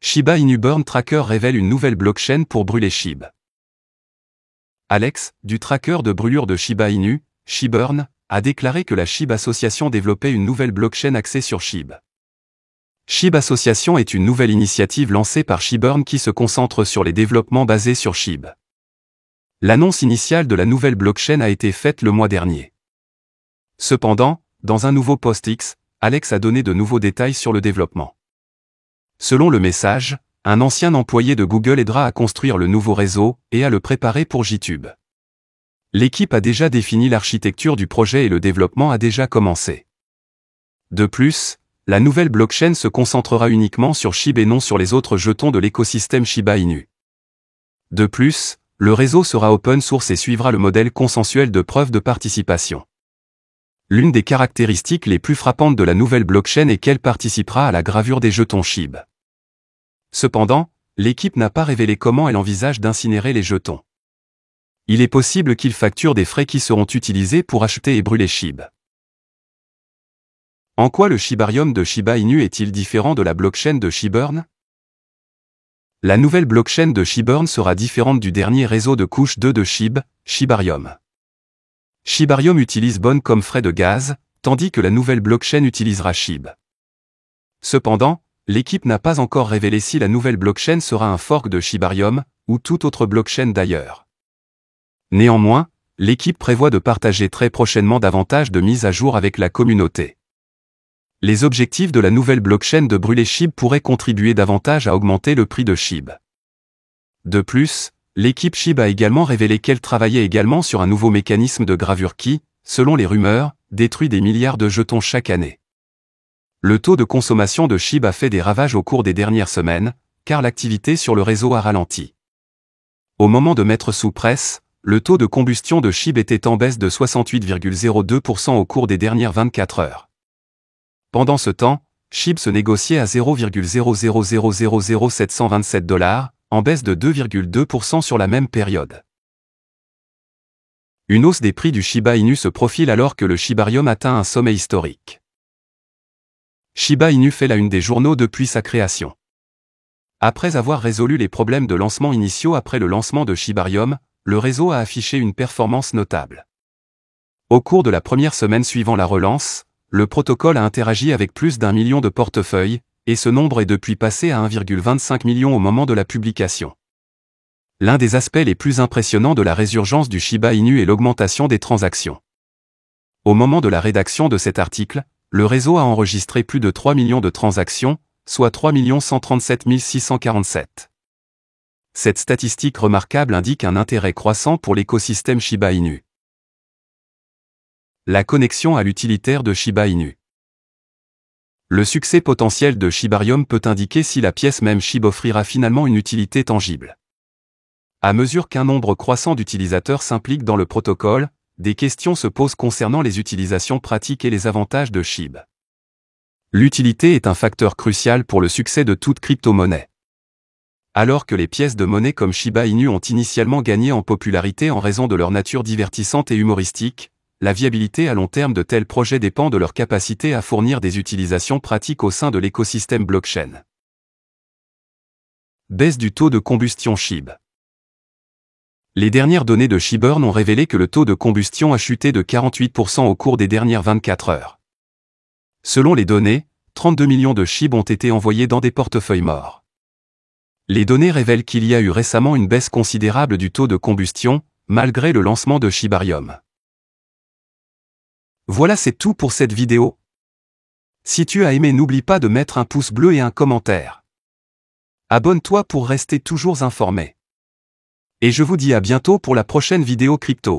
Shiba Inu Burn Tracker révèle une nouvelle blockchain pour brûler SHIB. Alex, du tracker de brûlure de Shiba Inu, SHIBurn, a déclaré que la SHIB Association développait une nouvelle blockchain axée sur SHIB. SHIB Association est une nouvelle initiative lancée par SHIBurn qui se concentre sur les développements basés sur SHIB. L'annonce initiale de la nouvelle blockchain a été faite le mois dernier. Cependant, dans un nouveau post X, Alex a donné de nouveaux détails sur le développement. Selon le message, un ancien employé de Google aidera à construire le nouveau réseau et à le préparer pour JTube. L'équipe a déjà défini l'architecture du projet et le développement a déjà commencé. De plus, la nouvelle blockchain se concentrera uniquement sur SHIB et non sur les autres jetons de l'écosystème Shiba Inu. De plus, le réseau sera open source et suivra le modèle consensuel de preuve de participation. L'une des caractéristiques les plus frappantes de la nouvelle blockchain est qu'elle participera à la gravure des jetons SHIB. Cependant, l'équipe n'a pas révélé comment elle envisage d'incinérer les jetons. Il est possible qu'il facture des frais qui seront utilisés pour acheter et brûler SHIB. En quoi le Shibarium de Shiba Inu est-il différent de la blockchain de SHIBurn? La nouvelle blockchain de SHIBurn sera différente du dernier réseau de couche 2 de SHIB, Shibarium. Shibarium utilise Bond comme frais de gaz, tandis que la nouvelle blockchain utilisera SHIB. Cependant, l'équipe n'a pas encore révélé si la nouvelle blockchain sera un fork de Shibarium, ou toute autre blockchain d'ailleurs. Néanmoins, l'équipe prévoit de partager très prochainement davantage de mises à jour avec la communauté. Les objectifs de la nouvelle blockchain de brûler SHIB pourraient contribuer davantage à augmenter le prix de SHIB. De plus, l'équipe SHIB a également révélé qu'elle travaillait également sur un nouveau mécanisme de gravure qui, selon les rumeurs, détruit des milliards de jetons chaque année. Le taux de consommation de SHIB a fait des ravages au cours des dernières semaines, car l'activité sur le réseau a ralenti. Au moment de mettre sous presse, le taux de combustion de SHIB était en baisse de 68,02% au cours des dernières 24 heures. Pendant ce temps, SHIB se négociait à 0,0000727 $, en baisse de 2,2% sur la même période. Une hausse des prix du Shiba Inu se profile alors que le Shibarium atteint un sommet historique. Shiba Inu fait la une des journaux depuis sa création. Après avoir résolu les problèmes de lancement initiaux après le lancement de Shibarium, le réseau a affiché une performance notable. Au cours de la première semaine suivant la relance, le protocole a interagi avec plus d'1 million de portefeuilles, et ce nombre est depuis passé à 1,25 million au moment de la publication. L'un des aspects les plus impressionnants de la résurgence du Shiba Inu est l'augmentation des transactions. Au moment de la rédaction de cet article, le réseau a enregistré plus de 3 millions de transactions, soit 3 137 647. Cette statistique remarquable indique un intérêt croissant pour l'écosystème Shiba Inu. La connexion à l'utilitaire de Shiba Inu. Le succès potentiel de Shibarium peut indiquer si la pièce même SHIB offrira finalement une utilité tangible. À mesure qu'un nombre croissant d'utilisateurs s'impliquent dans le protocole, des questions se posent concernant les utilisations pratiques et les avantages de SHIB. L'utilité est un facteur crucial pour le succès de toute crypto-monnaie. Alors que les pièces de monnaie comme Shiba Inu ont initialement gagné en popularité en raison de leur nature divertissante et humoristique, la viabilité à long terme de tels projets dépend de leur capacité à fournir des utilisations pratiques au sein de l'écosystème blockchain. Baisse du taux de combustion SHIB. Les dernières données de SHIBurn ont révélé que le taux de combustion a chuté de 48% au cours des dernières 24 heures. Selon les données, 32 millions de SHIB ont été envoyés dans des portefeuilles morts. Les données révèlent qu'il y a eu récemment une baisse considérable du taux de combustion, malgré le lancement de Shibarium. Voilà, c'est tout pour cette vidéo. Si tu as aimé, n'oublie pas de mettre un pouce bleu et un commentaire. Abonne-toi pour rester toujours informé. Et je vous dis à bientôt pour la prochaine vidéo crypto.